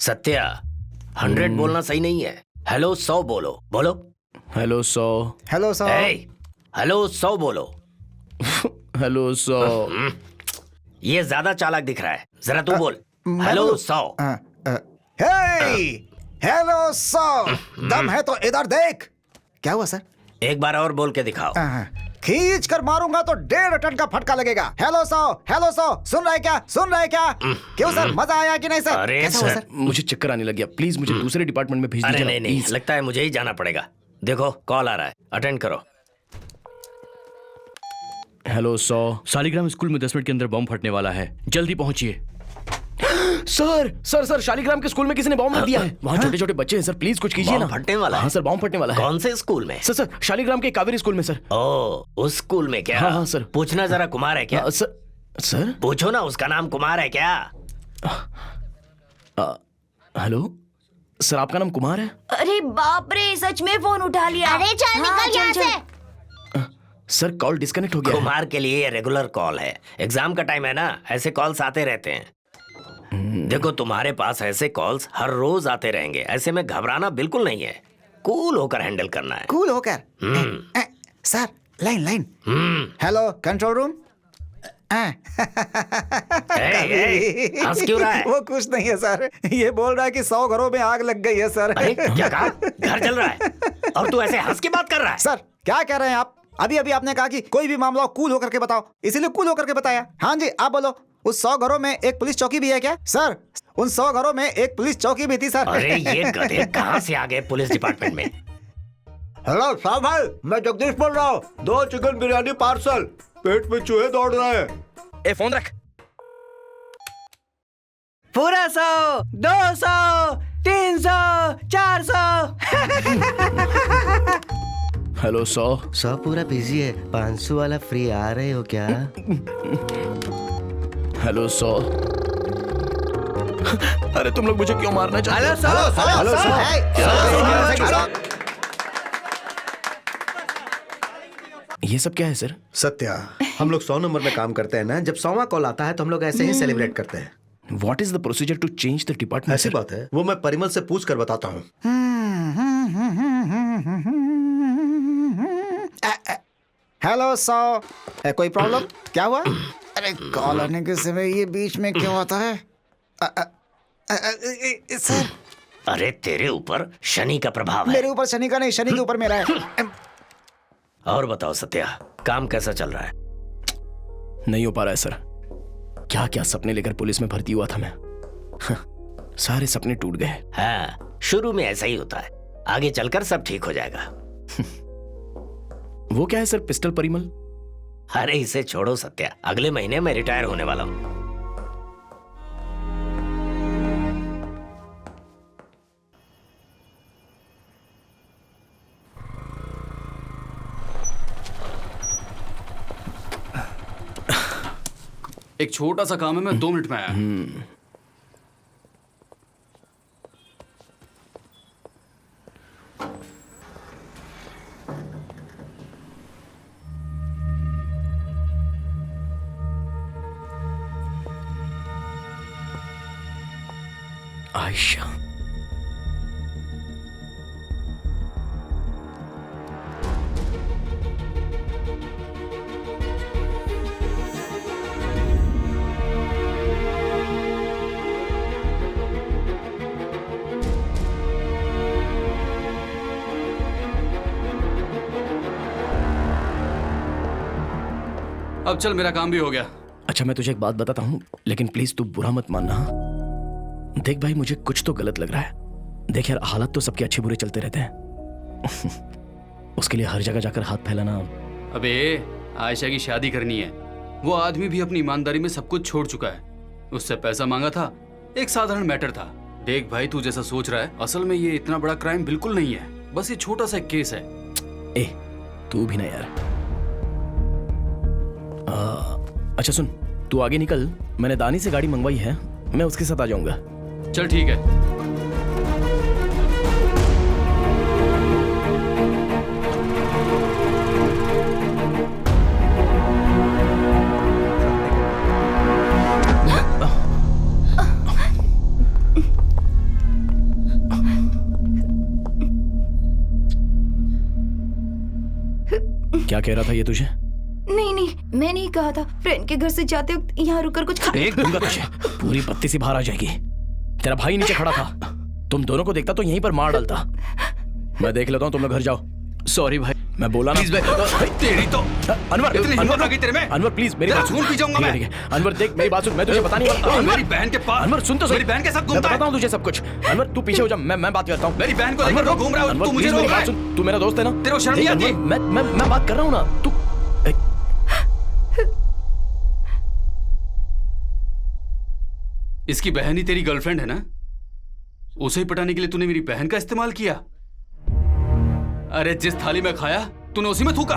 सत्या 100 बोलना सही नहीं है। हेलो 100 बोलो। बोलो हेलो 100। हेलो 100। हेलो 100 बोलो। हेलो 100। ये ज्यादा चालाक दिख रहा है, जरा तू बोल। हेलो 100। हेलो 100। दम है तो इधर देख। क्या हुआ सर? एक बार और बोल के दिखाओ। खींच कर मारूंगा तो 1.5 टन का फटका लगेगा। Hello 100, hello 100। सुन रहे क्या? सुन रहे क्या? क्यों सर, मजा आया कि नहीं सर? अरे कैसा हुआ सर? मुझे चक्कर आने लग गया, प्लीज मुझे दूसरे डिपार्टमेंट में भेज दीजिए। अरे नहीं, लगता है मुझे ही जाना पड़ेगा। देखो कॉल आ रहा है, अटेंड करो। हेलो 100। शालिग्राम स्कूल में 10 मिनट के अंदर बम फटने वाला है, जल्दी पहुंचिए। सर सर सर, शालिग्राम के स्कूल में किसी ने बम रख दिया है। वहाँ छोटे छोटे बच्चे हैं सर, प्लीज कुछ कीजिए ना। फटने वाला है? हाँ सर, बम फटने वाला है। कौन से स्कूल में? सर शालिग्राम के कावेरी स्कूल में सर। ओ, उस स्कूल में क्या? हाँ सर। पूछना जरा, कुमार है क्या? सर पूछो ना, उसका नाम कुमार है क्या? हेलो सर, आपका नाम कुमार है? अरे बाप रे, सच में फोन उठा लिया। अरे चल निकल यहाँ से। सर कॉल डिस्कनेक्ट हो गया। कुमार के लिए रेगुलर कॉल है, एग्जाम का टाइम है ना, ऐसे कॉल्स आते रहते हैं। देखो तुम्हारे पास ऐसे कॉल्स हर रोज आते रहेंगे, ऐसे में घबराना बिल्कुल नहीं है, कूल होकर हैंडल करना है। कूल होकर? Sir line line. Hello control room. हंस क्यों रहा है? वो कुछ नहीं है सर, ये बोल रहा है कि 100 घरों में आग लग गई है सर। अरे क्या कहा? घर जल रहा है और तू ऐसे हंस के बात कर रहा है? सर क्या कह रहे हैं आप? अभी अभी आपने कहा कि कोई भी मामला हो कूल होकर के बताओ, इसीलिए कूल होकर के बताया। हाँ जी आप बोलो। उस 100 घरों में एक पुलिस चौकी भी है क्या? सर उन 100 घरों में एक पुलिस चौकी भी थी सर। अरे ये गधे कहाँ से आ गए पुलिस डिपार्टमेंट में? हेलो साहब भाई, मैं जगदीश बोल रहा हूँ। 2 चिकन बिरयानी पार्सल। पेट में चूहे दौड़ रहे हैं। ए फोन रख। पूरा 100, 200, 300, 400। हेलो 100। 100 पूरा बिजी है, 500 वाला फ्री आ रहे हो क्या? हेलो 100। अरे तुम लोग मुझे क्यों मारना चाहते हो? हेलो 100। ये सब क्या है सर? सत्या, हम लोग 100 नंबर में काम करते हैं ना, जब 100वां कॉल आता है तो हम लोग ऐसे ही सेलिब्रेट करते हैं। What is the procedure to change the department? ऐसी बात है, वो मैं परिमल से पूछ कर बताता हूँ। हेलो 100। कोई प्रॉब्लम? क्या हुआ? अरे कॉल आने के समय ये बीच में क्यों आता है? सर अरे तेरे ऊपर शनि का प्रभाव है। मेरे ऊपर शनि का नहीं, शनि के ऊपर मेरा है। और बताओ सत्या, काम कैसा चल रहा है? नहीं हो पा रहा है सर। क्या क्या सपने लेकर पुलिस में भर्ती हुआ था मैं। सारे सपने टूट गए। हाँ, शुरू में ऐसा ही होता है, आगे चलकर सब ठीक हो जाएगा। वो क्या है सर, पिस्टल परिमल? अरे इसे छोड़ो सत्या, अगले महीने मैं रिटायर होने वाला हूँ। एक छोटा सा काम है, मैं 2 मिनट में आया। आयशा। अब चल, मेरा काम भी हो गया। अच्छा मैं तुझे एक बात बताता हूँ, लेकिन प्लीज तू बुरा मत मानना। देख भाई, मुझे कुछ तो गलत लग रहा है। देख यार, हालात तो सबके अच्छे बुरे चलते रहते हैं। उसके लिए हर जगह जाकर हाथ फैलाना। अबे आयशा की शादी करनी है, वो आदमी भी अपनी ईमानदारी में सब कुछ छोड़ चुका है। उससे पैसा मांगा था, एक साधारण मैटर था। देख भाई, तू जैसा सोच रहा है, असल में ये इतना बड़ा क्राइम बिल्कुल नहीं है, बस ये छोटा सा एक केस है। ए तू भी ना यार। अच्छा सुन, तू आगे निकल, मैंने दानी से गाड़ी मंगवाई है, मैं उसके साथ आ जाऊंगा। चल ठीक है। क्या कह रहा था ये तुझे? नहीं नहीं, मैं नहीं कहा था। फ्रेंड के घर से जाते वक्त यहाँ रुककर कुछ खा। देख दूंगा तुझे, पूरी पत्ती सी बाहर आ जाएगी। तेरा भाई नीचे खड़ा था, तुम दोनों को देखता तो यहीं पर मार डालता। मैं देख लेता हूँ, तुम लोग घर जाओ। सॉरी भाई, मैं बोला ना। प्लीज भाई, तेरी तो अनवर, इतनी हिम्मत आ गई तेरे में? अनवर प्लीज मेरी बात सुन। खून पी जाऊंगा मैं। ठीक है, अनवर देख मेरी बात सुन, मैं तुझे बता नहीं वाला। मेरी बहन के पास, अनवर सुन तो सही। मेरी बहन के साथ मैं घूमता है। बताता हूँ तुझे सब कुछ। अनवर तू पीछे हो जा, मैं बात करता हूँ। मेरी बहन को लेकर घूम रहा है, तू मुझे रोक रहा है। सुन, तू मेरा दोस्त है ना? तेरे को शर्म नहीं आती? मैं बात कर रहा हूँ ना। तू इसकी बहन ही तेरी गर्लफ्रेंड है ना? उसे ही पटाने के लिए तूने मेरी बहन का इस्तेमाल किया? अरे जिस थाली में खाया तूने उसी में थूका।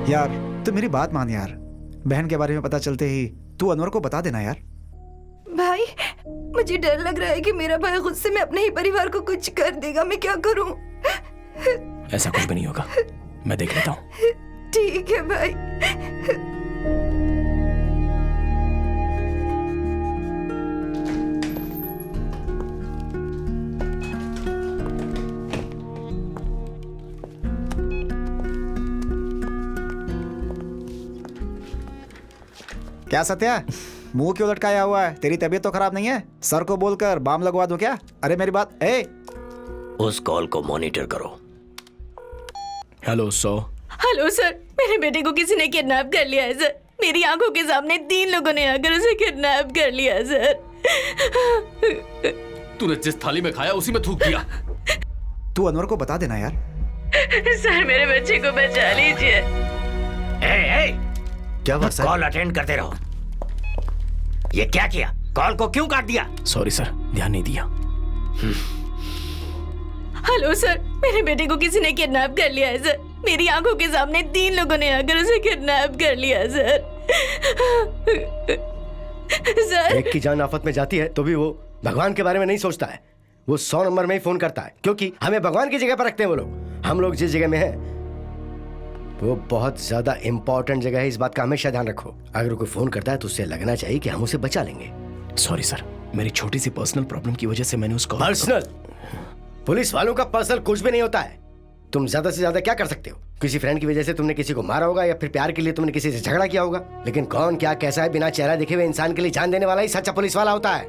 यार तू मेरी बात मान यार, बहन के बारे में पता चलते ही तू अनवर को बता देना यार। भाई मुझे डर लग रहा है कि मेरा भाई गुस्से में अपने ही परिवार को कुछ कर देगा। मैं क्या करूं? ऐसा कुछ भी नहीं होगा, मैं देख लेता हूँ। ठीक है भाई। क्या सत्या, मुंह क्यों लटकाया हुआ है? तेरी तबीयत तो खराब नहीं है? सर को बोलकर बाम लगवा दूं क्या? अरे मेरी बात उस कॉल को मॉनिटर करो। हेलो हेलो सर, मेरे बेटे को किसी ने किडनैप कर लिया है सर। मेरी आंखों के सामने 3 लोगों ने आकर उसे किडनैप कर लिया सर। तूने जिस थाली में खाया उसी में थूक दिया। तू अनवर को बता देना यार। सर मेरे बच्चे को बचा लीजिए। क्या बात सर? कॉल अटेंड करते रहो। ये क्या किया? कॉल को क्यों काट दिया? सॉरी सर, ध्यान नहीं दिया। हेलो सर, मेरे बेटे को किसी ने किडनैप कर लिया है सर। मेरी आंखों के सामने 3 लोगों ने आकर उसे किडनैप कर लिया सर। सर एक की जान आफत में जाती है तो भी वो भगवान के बारे में नहीं सोचता है। वो 100 नंबर में ही फोन करता है, क्योंकि हमें भगवान की जगह पर रखते हैं वो लोग। हम लोग जिस जगह में हैं वो बहुत ज्यादा इंपॉर्टेंट जगह है, इस बात का हमेशा ध्यान रखो। अगर कोई फोन करता है तो उससे लगना चाहिए कि हम उसे बचा लेंगे। सॉरी सर, मेरी छोटी सी पर्सनल प्रॉब्लम की वजह से मैंने उसको। पर्सनल? पुलिस वालों का पर्सनल कुछ भी नहीं होता है। तुम ज्यादा से ज्यादा क्या कर सकते हो? किसी फ्रेंड की वजह से तुमने किसी को मारा होगा, या फिर प्यार के लिए तुमने किसी से झगड़ा किया होगा। लेकिन कौन क्या कैसा है, बिना चेहरा देखे हुए इंसान के लिए जान देने वाला ही सच्चा पुलिस वाला होता है।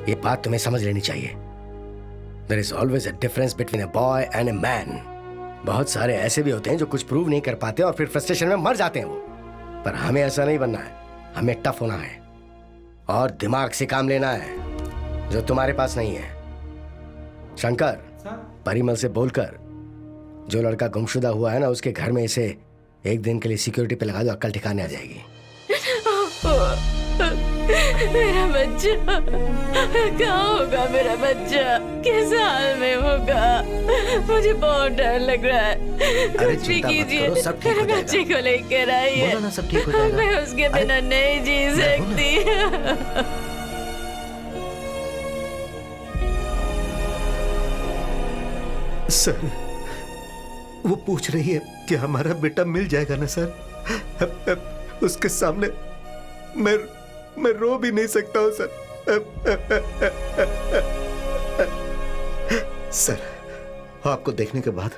ये बात तुम्हें समझ लेनी चाहिए। There is always a difference between a boy and a man. बहुत सारे ऐसे भी होते हैं जो कुछ प्रूव नहीं कर पाते और फिर फ्रस्ट्रेशन में मर जाते हैं वो। पर हमें ऐसा नहीं बनना है, हमें टफ होना है और दिमाग से काम लेना है, जो तुम्हारे पास नहीं है। शंकर, परिमल से बोलकर जो लड़का गुमशुदा हुआ है ना, उसके घर में इसे एक दिन के लिए सिक्योरिटी पे लगा दो, अक्ल ठिकाने आ जाएगी। मेरा बच्चा कहाँ होगा? मेरा बच्चा किस हाल में होगा? मुझे बहुत डर लग रहा है। कुछ भी कीजिए, मेरे बच्चे को लेकर आइए। बोलो ना, सब ठीक हो जाएगा। मैं उसके बिना नहीं जी सकती। सर, वो पूछ रही है कि हमारा बेटा मिल जाएगा ना सर? उसके सामने मैं रो भी नहीं सकता हूं सर। सर, आपको देखने के बाद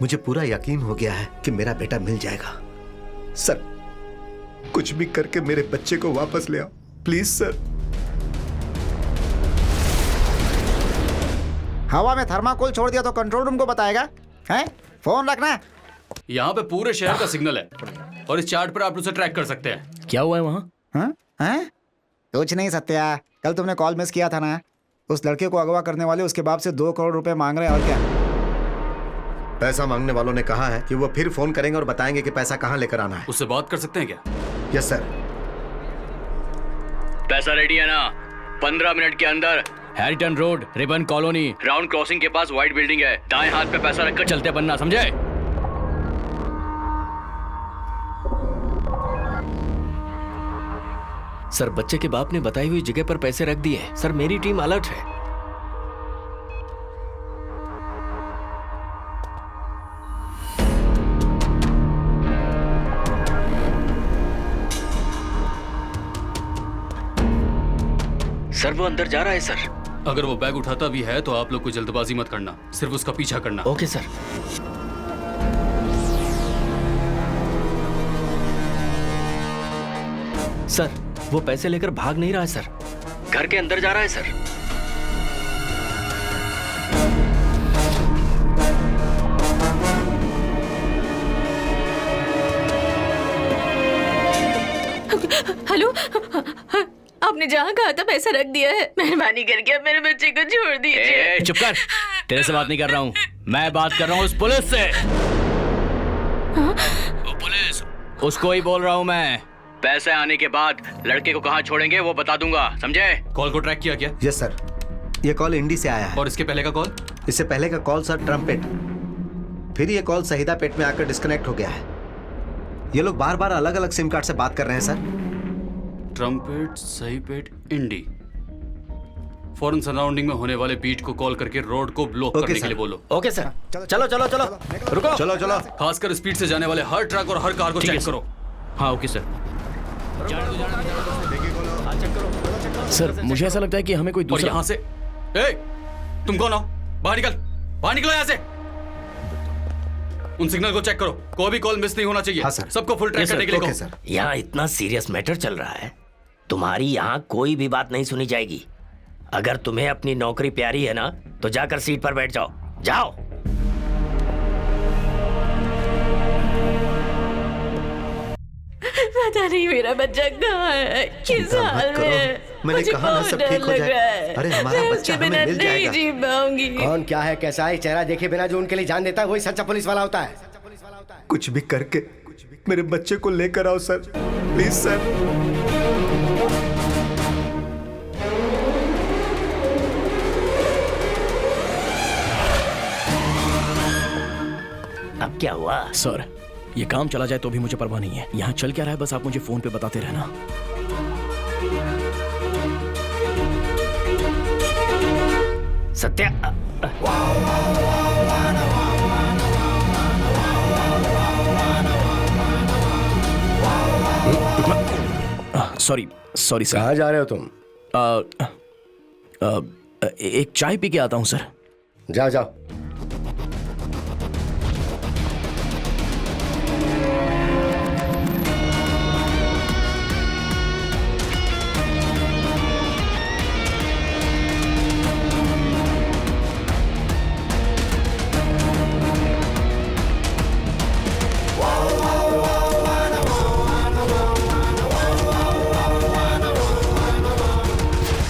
मुझे पूरा यकीन हो गया है कि मेरा बेटा मिल जाएगा। सर, कुछ भी करके मेरे बच्चे को वापस ले आओ प्लीज सर। हवा में थर्माकोल छोड़ दिया तो कंट्रोल रूम को बताएगा? हैं? फोन रखना। यहाँ पे पूरे शहर का सिग्नल है और इस चार्ट पर आप उसे ट्रैक कर सकते हैं। क्या हुआ है वहाँ? हाँ? हैं? कुछ नहीं सत्या, कल तुमने कॉल मिस किया था ना? उस लड़के को अगवा करने वाले उसके बाप से 2 करोड़ रुपए मांग रहे हैं। और क्या? पैसा मांगने वालों ने कहा है कि वो फिर फोन करेंगे और बताएंगे कि पैसा कहाँ लेकर आना है। उससे बात कर सकते हैं क्या? Yes sir. पैसा रेडी है ना? 15 मिनट के अंदर Harrington road, ribbon colony, round crossing के पास व्हाइट बिल्डिंग है। दाएं हाथ पे पैसा रखकर चलते बनना, समझे? सर बच्चे के बाप ने बताई हुई जगह पर पैसे रख दिए। सर मेरी टीम अलर्ट है। सर वो अंदर जा रहा है सर। अगर वो बैग उठाता भी है तो आप लोग को जल्दबाजी मत करना, सिर्फ उसका पीछा करना। Okay sir. सर वो पैसे लेकर भाग नहीं रहा है सर, घर के अंदर जा रहा है सर। हेलो, आपने जहाँ कहा था पैसा रख दिया है। मेहरबानी करके आप मेरे बच्चे को छोड़ दीजिए। चुप कर, तेरे से बात नहीं कर रहा हूँ, मैं बात कर रहा हूँ उस पुलिस से। वो पुलिस, उसको ही बोल रहा हूँ मैं। पैसे आने के बाद लड़के को कहाँ छोड़ेंगे वो बता दूंगा, समझे? कॉल को ट्रैक किया क्या? यस सर, ये कॉल इंडी से आया है। और इसके पहले का कॉल? इससे पहले का कॉल सर ट्रम्पेट, फिर ये कॉल शहीदा पेट में आकर डिस्कनेक्ट हो गया है। ये लोग बार बार अलग अलग सिम कार्ड से बात कर रहे हैं सर। ट्रम्पेट, सही पेट, इंडी। फॉरेन सराउंडिंग में होने वाले बीट को कॉल करके रोड को ब्लॉक करने के लिए बोलो। Okay sir. चलो चलो चलो, रुको। चलो चलो। खासकर स्पीड से जाने वाले हर ट्रक और हर कार को चेक करो। हाँ ओके सर। सर मुझे ऐसा लगता है कि हमें कोई और दूसरा। यहाँ से तुम कौन हो? बाहर निकल, बाहर निकलो यहाँ से। उन सिग्नल को चेक करो, कोई भी कॉल मिस नहीं होना चाहिए। हाँ सर। सबको फुल ट्रैक करने के लिए कहो। यहाँ इतना सीरियस मैटर चल रहा है, तुम्हारी यहाँ कोई भी बात नहीं सुनी जाएगी। अगर तुम्हें अपनी नौकरी प्यारी है ना तो जाकर सीट पर बैठ जाओ। जाओ। पता नहीं मेरा बच्चा कहाँ है, किस हाल में है। मैंने मुझे कहा ना बहुत सब डर ठीक हो लग जाए। रहा है। अरे हमारा मैं बच्चा उसके हमें बिना मिल नहीं जाएगा। जी पाऊंगी। कौन क्या है कैसा है चेहरा देखे बिना जो उनके लिए जान देता है वही सच्चा पुलिस वाला होता है। कुछ भी करके मेरे बच्चे को लेकर आओ सर, प्लीज सर। अब क्या हुआ? सर ये काम चला जाए तो भी मुझे परवाह नहीं है। यहाँ चल क्या रहा है बस आप मुझे फोन पे बताते रहना। Satya, sorry sorry sir. कहाँ जा रहे हो तुम? एक चाय पी के आता हूँ सर। जाओ जाओ।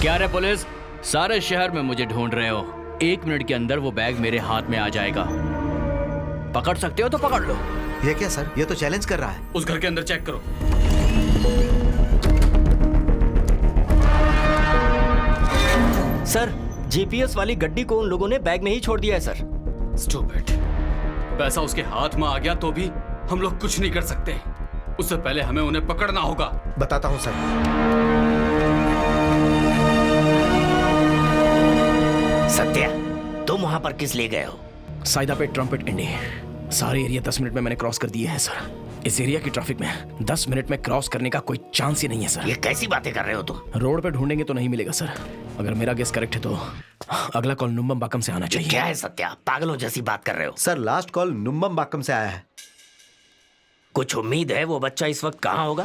क्या रे पुलिस, सारे शहर में मुझे ढूंढ रहे हो। 1 मिनट के अंदर वो बैग मेरे हाथ में आ जाएगा। पकड़ सकते हो तो पकड़ लो। ये क्या सर, ये तो चैलेंज कर रहा है। उस घर के अंदर चेक करो। सर जीपीएस वाली गड्डी को उन लोगों ने बैग में ही छोड़ दिया है सर। स्टूपिड। पैसा उसके हाथ में आ गया तो भी हम लोग कुछ नहीं कर सकते। उससे पहले हमें उन्हें पकड़ना होगा। बताता हूँ सर। सत्या, तुम वहां पर किस लिए गए हो? साइदा पे ट्रम्पेट इंडी। सारे एरिया 10 मिनट में मैंने क्रॉस कर दिए हैं सर। इस एरिया की ट्रैफिक में 10 मिनट में क्रॉस करने का कोई चांस ही नहीं है सर। ये कैसी बातें कर रहे हो तुम? रोड पे ढूंढेंगे तो नहीं मिलेगा सर। अगर मेरा गेस करेक्ट है तो अगला कॉल नुम्बम्बाकम से आना चाहिए। क्या है सत्या, पागलों जैसी बात कर रहे हो? सर लास्ट कॉल नुम्बम्बाकम से आया है। कुछ उम्मीद है वो बच्चा इस वक्त कहाँ होगा?